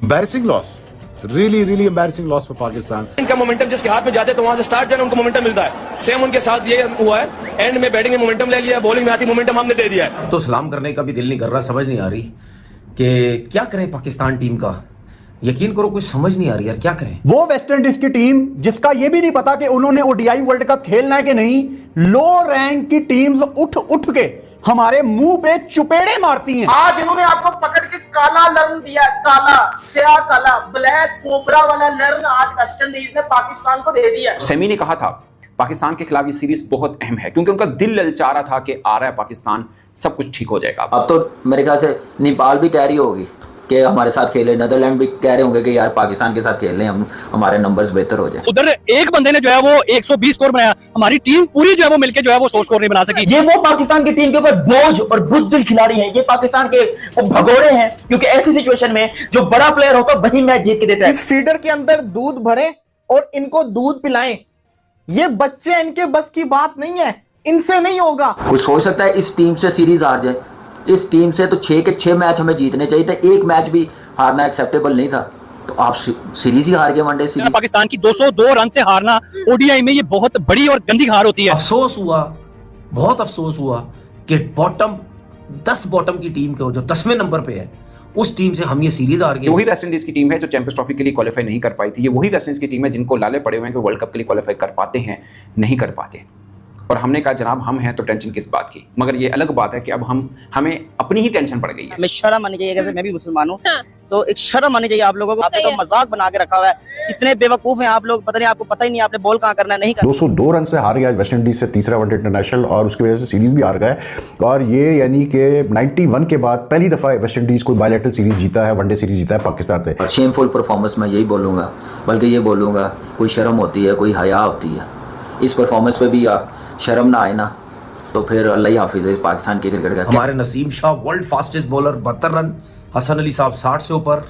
Embarrassing loss. Really embarrassing loss for Pakistan. इनका momentum जिसके हाथ में जाते हैं तो वहां से स्टार्ट जो है उनको मोमेंटम मिलता है। सेम उनके साथ ये हुआ है, एंड में बैटिंग में मोमेंटम ले लिया, बॉलिंग में आती मोमेंटम हमने दे दिया है। तो सलाम करने का भी दिल नहीं कर रहा, समझ नहीं आ रही कि क्या करें पाकिस्तान टीम का। यकीन करो कुछ समझ नहीं आ रही यार, क्या करें। वो वेस्ट इंडीज की टीम जिसका ये भी नहीं पता कि उन्होंने ओडीआई वर्ल्ड कप खेलना है कि नहीं, लो रैंक की टीम्स उठ के हमारे मुंह पे चुपेड़े मारती हैं। आज इन्होंने आपको पकड़ के काला लर्न दिया, काला स्या काला ब्लैक कोबरा वाला लर्न आज वेस्ट इंडीज ने पाकिस्तान को दे दिया। सेमी ने कहा था पाकिस्तान के खिलाफ ये सीरीज बहुत अहम है क्योंकि उनका दिल ललचा रहा था कि आ रहा है पाकिस्तान, सब कुछ ठीक हो जाएगा। अब तो मेरे ख्याल से नेपाल भी कह रही होगी कि हमारे साथ खेले, नीदरलैंड भी कह रहे होंगे कि यार पाकिस्तान के साथ खेल लें, हम हमारे नंबर्स बेहतर हो जाए। उधर एक बंदे ने जो है वो 120 स्कोर बनाया, हमारी टीम पूरी जो है वो मिलके जो है वो 100 स्कोर नहीं बना सकी। ये वो पाकिस्तान की टीम के ऊपर बोझ और बुज़दिल खिलाड़ी हैं, ये पाकिस्तान के भगोड़े हैं, क्योंकि ऐसी सिचुएशन में जो बड़ा प्लेयर होता है वही मैच जीत के देता है। इस फीडर के अंदर दूध भरें और इनको दूध पिलाएं, ये बच्चे इनके बस की बात नहीं है, इनसे नहीं होगा। कुछ सोच सकता है इस टीम से सीरीज हार जाए। इस टीम से तो 6 के 6 मैच हमें जीतने चाहिए थे, एक मैच भी हारना एक्सेप्टेबल नहीं था, तो आप सीरीज ही हार गए, वनडे सीरीज। पाकिस्तान की 202 रन से हारना ओडीआई में ये बहुत बड़ी और गंदी हार होती है। अफसोस हुआ, बहुत अफसोस हुआ कि बॉटम 10 बॉटम की टीम को जो 10वें नंबर पे है उस टीम से हम ये सीरीज हार गए। वही वेस्ट इंडीज की टीम है जो चैंपियंस ट्रॉफी के लिए क्वालिफाई नहीं कर पाई थी। ये वही वेस्ट इंडीज की टीम है जिनको लाले पड़े हुए हैं कि वर्ल्ड कप के लिए क्वालिफाई कर पाते हैं, नहीं कर पाते। और हमने कहा जनाब हम हैं तो टेंशन किस बात की, मगर ये अलग बात है कि अब हमें अपनी ही टेंशन पड़ गई है। हमें शर्म आनी चाहिए, जैसे मैं भी मुसलमान हूँ तो एक शर्म आनी चाहिए आप लोगों को। आपने तो मजाक बना के रखा हुआ है, इतने बेवकूफ हैं आप लोग, पता नहीं आपको पता ही नहीं आपने बॉल कहाँ करना है, नहीं करना। 202 रन से हार गया वेस्ट इंडीज से तीसरा वनडे इंटरनेशनल और उसकी वजह से सीरीज भी हार गए। और ये यानी कि 91 के बाद पहली दफा वेस्ट इंडीज कोई बायलैटरल सीरीज जीता है, वनडे सीरीज जीता है पाकिस्तान से। शेमफुल परफॉर्मेंस मैं यही बोलूँगा, बल्कि ये बोलूँगा कोई शर्म होती है, कोई हया होती है। इस परफॉर्मेंस पे भी शर्म ना आए ना तो फिर अल्लाह ही हाफिज़ है पाकिस्तान के क्रिकेट का। हमारे Naseem Shah world fastest bowler 72 run, Hasan Ali साहब 60 से ऊपर,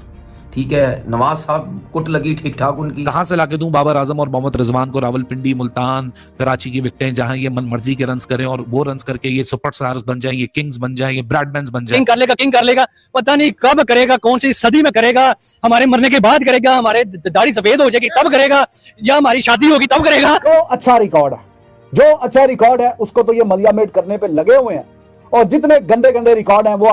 ठीक है, नवाज साहब कुट लगी ठीक ठाक उनकी। कहां से लाके दूं बाबर आजम और मोहम्मद रिजवान को रावलपिंडी, मुल्तान, कराची की विकेटें जहां ये मन मर्जी के रन्स करें और वो रन्स करके ये सुपर स्टार्स बन जाएं, ये किंग्स बन जाएं, ये ब्रैडमैन्स बन जाएं। किंग कर लेगा, पता नहीं कब करेगा, कौन सी सदी में करेगा, हमारे मरने के बाद करेगा, हमारे दाढ़ी सफेद हो जाएगी तब करेगा, या हमारी शादी होगी तब करेगा। तो अच्छा रिकॉर्ड है, जो अच्छा रिकॉर्ड है उसको तो ये मलियामेट करने पे लगे हुए हैं, और जितने गंदे रिकॉर्ड हैं वो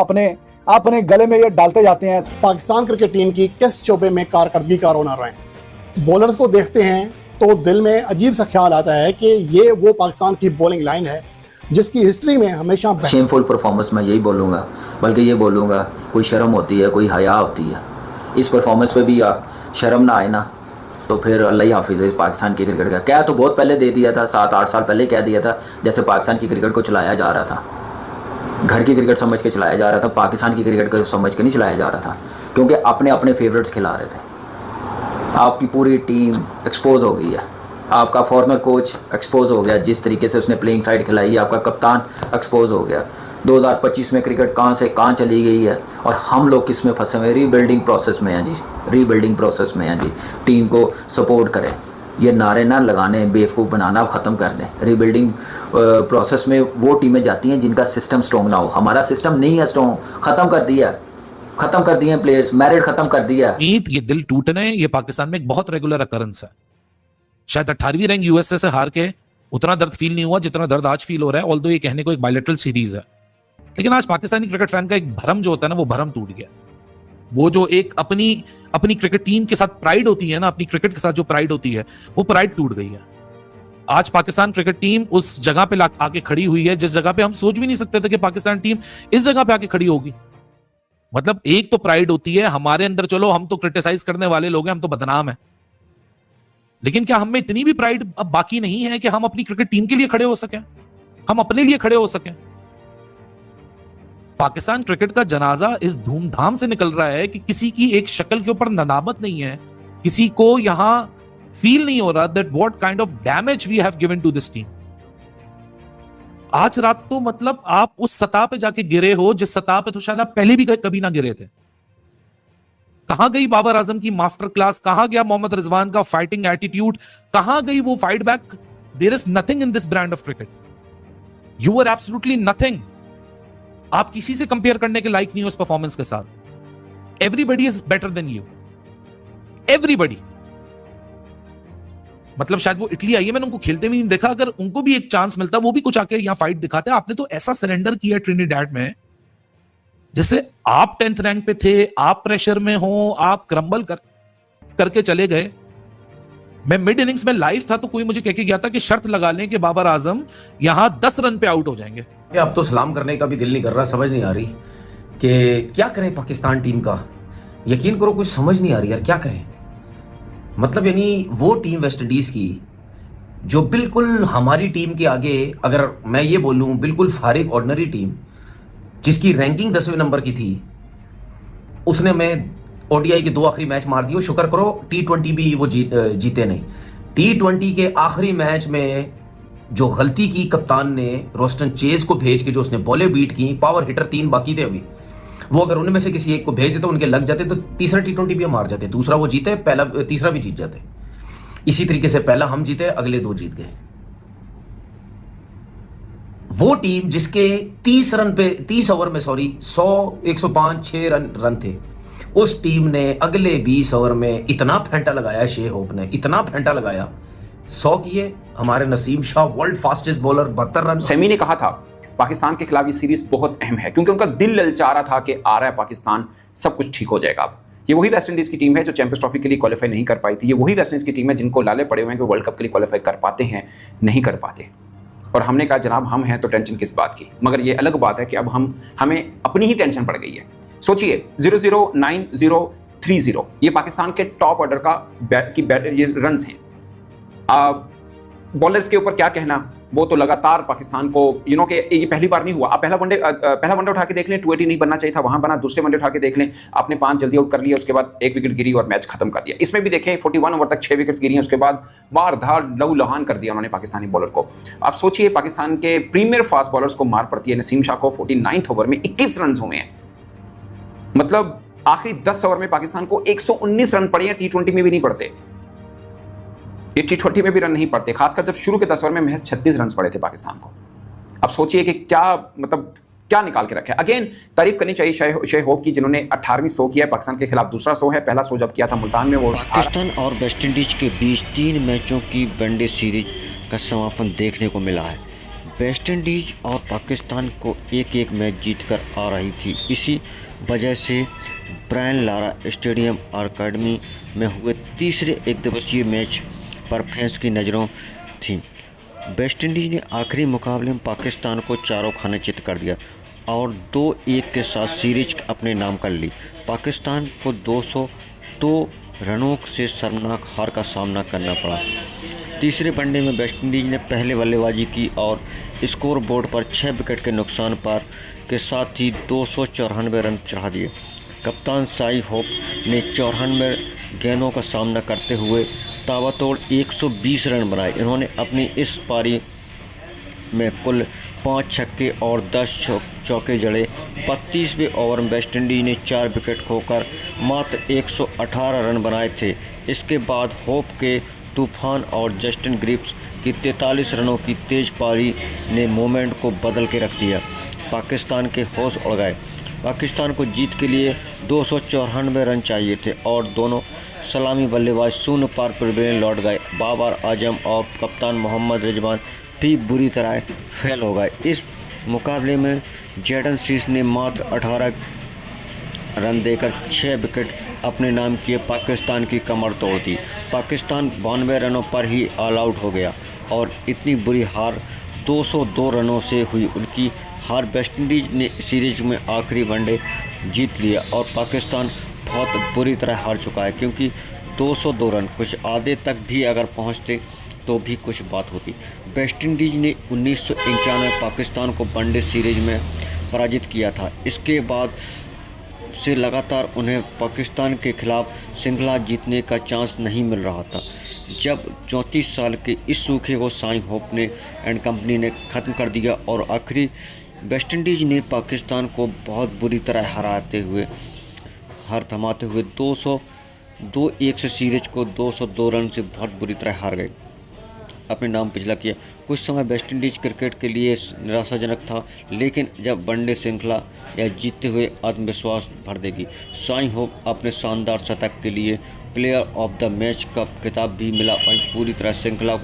अपने गले में ये डालते जाते हैं। पाकिस्तान क्रिकेट टीम की किस शोबे में कारकर्दगी का रोना रहे। बॉलर्स को देखते हैं तो दिल में अजीब सा ख्याल आता है कि ये वो पाकिस्तान की बॉलिंग लाइन है जिसकी हिस्ट्री में हमेशा शेमफुल परफॉर्मेंस मैं यही बोलूँगा, बल्कि ये बोलूँगा कोई शर्म होती है, कोई हया होती है। इस परफॉर्मेंस पे भी शर्म ना आए ना तो फिर अल्लाह ही हाफिज़ है पाकिस्तान की क्रिकेट का। क्या तो बहुत पहले दे दिया था, 7-8 साल पहले कह दिया था, जैसे पाकिस्तान की क्रिकेट को चलाया जा रहा था, घर की क्रिकेट समझ के चलाया जा रहा था, पाकिस्तान की क्रिकेट को समझ के नहीं चलाया जा रहा था, क्योंकि अपने फेवरेट्स खिला रहे थे। आपकी पूरी टीम एक्सपोज हो गई है, आपका फॉर्मर कोच एक्सपोज हो गया, जिस तरीके से उसने प्लेइंग साइड खिलाई है, आपका कप्तान एक्सपोज हो गया। 2025 में क्रिकेट कहाँ से कहाँ चली गई है और हम लोग किस में फंसे हुए, रीबिल्डिंग प्रोसेस में हैं जी, रीबिल्डिंग प्रोसेस में हैं जी। टीम को सपोर्ट करें, ये नारे ना लगाने, बेवकूफ़ बनाना ख़त्म कर दें। रीबिल्डिंग प्रोसेस में वो टीमें जाती हैं जिनका सिस्टम स्ट्रॉन्ग ना हो। हमारा सिस्टम नहीं है स्ट्रॉन्ग, ख़त्म कर दिए प्लेयर्स, मैरिट ख़त्म कर दिया। ये दिल टूटने ये पाकिस्तान में एक बहुत रेगुलर अकरेंस है। शायद 18वीं रैंक यूएसए से हार के उतना दर्द फील नहीं हुआ जितना दर्द आज फील हो रहा है, ऑल्दो ये कहने को एक बायलैटरल सीरीज है, लेकिन आज पाकिस्तानी क्रिकेट फैन का एक भरम जो होता है ना, वो भरम टूट गया। वो जो एक अपनी क्रिकेट टीम के साथ प्राइड होती है ना, अपनी क्रिकेट के साथ जो प्राइड होती है, वो प्राइड टूट गई है। आज पाकिस्तान क्रिकेट टीम उस जगह पे आके खड़ी हुई है जिस जगह पे हम सोच भी नहीं सकते थे कि पाकिस्तान टीम इस जगह पे आके खड़ी होगी। मतलब एक तो प्राइड होती है हमारे अंदर, चलो हम तो क्रिटिसाइज करने वाले लोग हैं, हम तो बदनाम है, लेकिन क्या हम में इतनी भी प्राइड अब बाकी नहीं है कि हम अपनी क्रिकेट टीम के लिए खड़े हो सकें, हम अपने लिए खड़े हो सकें। पाकिस्तान क्रिकेट का जनाजा इस धूमधाम से निकल रहा है कि किसी की एक शक्ल के ऊपर नदामत नहीं है, किसी को यहां फील नहीं हो रहा that what kind of damage we have given to this team. आज रात तो मतलब आप उस सतह पे जाके गिरे हो जिस सतह पे तो शायद आप पहले भी कभी ना गिरे थे। कहां गई बाबर आजम की मास्टर क्लास, कहां गया मोहम्मद रिजवान का फाइटिंग एटीट्यूड, कहां गई वो fight back. There is nothing in this brand of cricket, you are absolutely nothing. आप किसी से कंपेयर करने के लायक नहीं हो उस परफॉर्मेंस के साथ। Everybody is better than you. Everybody. मतलब शायद वो इटली आई है, मैंने उनको खेलते भी नहीं देखा, अगर उनको भी एक चांस मिलता वो भी कुछ आके यहाँ फाइट दिखाते। आपने तो ऐसा सरेंडर किया ट्रिनिडैड में, जैसे आप 10th रैंक पे थे, आप प्रेशर में हो, आप क्रम्बल करके चले गए। मैं मिड इनिंग्स में लाइव था तो कोई मुझे कह के गया था कि शर्त लगा लें कि बाबर आजम यहां 10 रन पे आउट हो जाएंगे। अब तो सलाम करने का भी दिल नहीं कर रहा, समझ नहीं आ रही कि क्या करें पाकिस्तान टीम का। यकीन करो कुछ समझ नहीं आ रही यार, क्या करें। मतलब यानी वो टीम वेस्ट इंडीज की जो बिल्कुल हमारी टीम के आगे, अगर मैं ये बोलूं बिल्कुल फारिग ऑर्डिनरी टीम, जिसकी रैंकिंग 10वें नंबर की थी, उसने मैं ओडीआई के 2 आखिरी मैच मार दिए। शुक्र करो T20 भी वो जीते नहीं। T20 के आखिरी मैच में जो गलती की कप्तान ने रोस्टन चेज को भेज के, जो उसने बॉलें बीट की, पावर हिटर 3 बाकी थे अभी, वो अगर उनमें से किसी एक को भेज देते, उनके लग जाते तो तीसरा T20 भी हम हार जाते, दूसरा वो जीते, पहला तीसरा भी जीत जाते। इसी तरीके से पहला हम जीते, अगले 2 जीत गए। वो टीम जिसके 30 ओवर में 100, 105, 6 रन थे, उस टीम ने अगले 20 ओवर में इतना फेंटा लगाया, शे होप ने इतना फेंटा लगाया, 100 किए। हमारे Naseem Shah world fastest bowler, 72 run. Semi ने कहा था पाकिस्तान के खिलाफ ये सीरीज बहुत अहम है, क्योंकि उनका दिल ललचा रहा था कि आ रहा है पाकिस्तान, सब कुछ ठीक हो जाएगा। अब ये वही वेस्ट इंडीज की टीम है जो चैंपियंस ट्रॉफी के लिए क्वालिफाई नहीं कर पाई थी। ये वही वेस्ट इंडीज की टीम है जिनको लाले पड़े हुए हैं कि वर्ल्ड कप के लिए क्वालिफाई कर पाते हैं, नहीं कर पाते। और हमने कहा जनाब हम हैं तो टेंशन किस बात की। मगर ये अलग बात है कि अब हमें अपनी ही टेंशन पड़ गई है। सोचिए 009030 ये पाकिस्तान के टॉप ऑर्डर का ये रन्स हैं। बॉलर्स के ऊपर क्या कहना, वो तो लगातार पाकिस्तान को कि ये पहली बार नहीं हुआ। आप पहला वनडे उठा के देख लें, 280 नहीं बनना चाहिए था, वहां बना। दूसरे वनडे उठा के देख लें, आपने 5 जल्दी आउट कर लिया, उसके बाद 1 विकेट गिरी और मैच खत्म कर दिया। इसमें भी देखें 41 ओवर तक 6 विकेट्स गिरी हैं, उसके बाद मार धार लहू लहान कर दिया उन्होंने पाकिस्तानी बॉलर को। आप सोचिए पाकिस्तान के प्रीमियर फास्ट बॉलर्स को मार पड़ती है। नसीम शाह को 49 ओवर में 21 रन हुए हैं। मतलब आखिरी 10 ओवर में पाकिस्तान को 119 रन पड़े हैं। T20 में भी नहीं पड़ते, ये T20 में भी रन नहीं पड़ते, खासकर जब शुरू के 10 ओवर में महज 36 रन पड़े थे पाकिस्तान को। अब सोचिए कि क्या निकाल के रखा है। अगेन तारीफ करनी चाहिए शे होप की, जिन्होंने 18वीं 100 किया है। पाकिस्तान के खिलाफ दूसरा 100 है, पहला 100 जब किया था मुल्तान में वो। पाकिस्तान और वेस्ट इंडीज के बीच 3 मैचों की वनडे सीरीज का समापन देखने को मिला है। वेस्ट इंडीज और पाकिस्तान को 1-1 मैच जीतकर आ रही थी। इसी वजह से ब्रायन लारा स्टेडियम अकादमी में हुए तीसरे एकदिवसीय मैच पर फैंस की नज़रों थी। वेस्ट इंडीज ने आखिरी मुकाबले में पाकिस्तान को 4 खाने चित कर दिया और 2-1 के साथ सीरीज अपने नाम कर ली। पाकिस्तान को 202 रनों से शर्मनाक हार का सामना करना पड़ा। तीसरे वनडे में वेस्ट इंडीज ने पहले बल्लेबाजी की और स्कोर बोर्ड पर 6 विकेट के नुकसान पर के साथ ही 294 रन चढ़ा दिए। कप्तान शाही होप ने 94 गेंदों का सामना करते हुए ताबड़तोड़ 120 रन बनाए। इन्होंने अपनी इस पारी में कुल 5 छक्के और 10 चौके जड़े। 32वें ओवर में वेस्ट इंडीज ने 4 विकेट खोकर मात्र 118 रन बनाए थे। इसके बाद होप के तूफान और जस्टिन ग्रिप्स की 43 रनों की तेज पारी ने मोमेंट को बदल के रख दिया। पाकिस्तान के होश उड़ गए। पाकिस्तान को जीत के लिए 294 रन चाहिए थे और दोनों सलामी बल्लेबाज शून्य पार पर लौट गए। बाबर आजम और कप्तान मोहम्मद रिजवान भी बुरी तरह फेल हो गए। इस मुकाबले में जैडन सीस ने मात्र 18 रन देकर 6 विकेट अपने नाम किए पाकिस्तान की कमर तोड़ दी। पाकिस्तान 92 रनों पर ही ऑल आउट हो गया और इतनी बुरी हार 202 रनों से हुई। उनकी हार वेस्ट इंडीज ने सीरीज में आखिरी वनडे जीत लिया और पाकिस्तान बहुत बुरी तरह हार चुका है, क्योंकि 202 रन कुछ आधे तक भी अगर पहुंचते तो भी कुछ बात होती। वेस्ट इंडीज ने 1991 में पाकिस्तान को वनडे सीरीज में पराजित किया था। इसके बाद से लगातार उन्हें पाकिस्तान के खिलाफ श्रृंखला जीतने का चांस नहीं मिल रहा था। जब 34 साल के इस सूखे को शाही होप ने एंड कंपनी ने ख़त्म कर दिया और आखिरी वेस्ट इंडीज ने पाकिस्तान को बहुत बुरी तरह हार थमाते हुए 202-1 से सीरीज को 202 रन से बहुत बुरी तरह हार गए। अपने नाम पिछला किया। कुछ समय वेस्टइंडीज़ क्रिकेट के लिए निराशाजनक था, लेकिन जब वनडे श्रृंखला या जीतते हुए आत्मविश्वास भर देगी। शाइन होप अपने शानदार शतक के लिए प्लेयर ऑफ द मैच का खिताब भी मिला। वहीं पूरी तरह श्रृंखला को